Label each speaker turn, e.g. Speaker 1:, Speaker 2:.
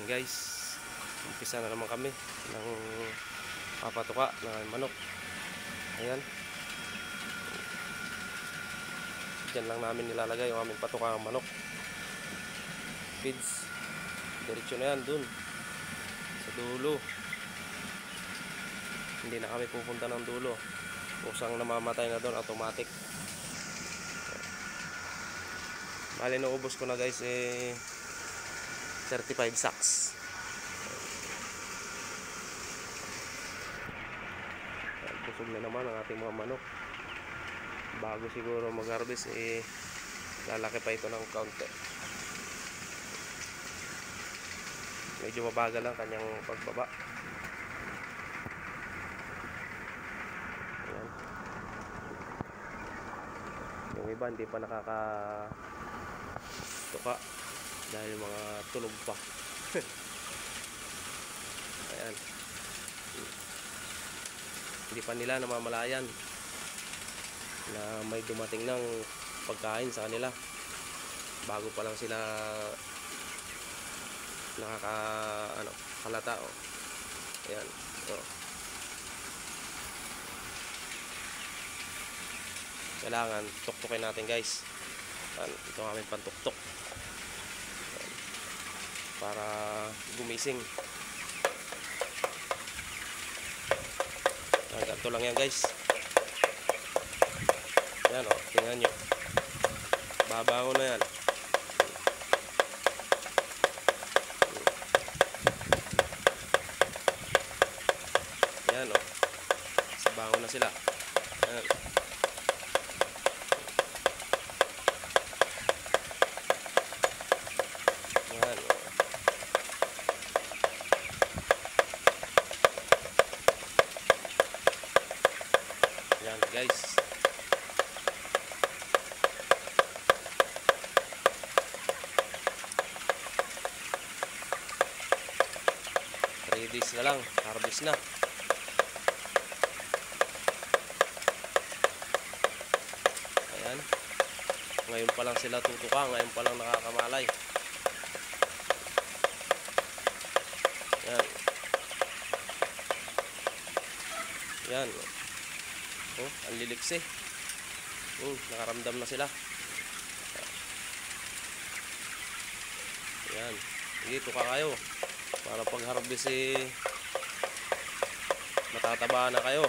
Speaker 1: Ayan guys, umpisa na naman kami ng papatuka ng manok. Ayan, dyan lang namin nilalagay yung aming patuka ng manok. Feeds, diretso na yan dun sa dulo. Hindi na kami pupunta ng dulo. Kusang namamatay na doon, automatic. Bali, naubos ko na guys 35 sacks. Busog na naman ang ating mga manok. Bago siguro mag-harvest lalaki pa ito ng kaunti. Medyo mabagal lang kanyang pagbaba. Ayan. Yung iba hindi pa nakakatuka dahil mga tulog pa. Ayan. Hindi pa nila namamalayan na may dumating ng pagkain sa kanila. Bago pa lang sila halata. Oh. Ayan. Oh. Kailangan tuktukin natin guys. Ito ang aming pantuktok para gumising. Ganito lang yan guys. Yan o, tingnan nyo, babango na yan. Yan o, sabango na sila. Yan. Yan o. Yan guys. Days na lang, harvest na. Ayan. Ngayon pa lang sila tutuka, ngayon pa lang nakakamalay. Ayan. Ayan. Oh, ang liliksi. Nakaramdam na sila. Ayan. Sige, tuka kayo. Para pag harvest matataba na kayo.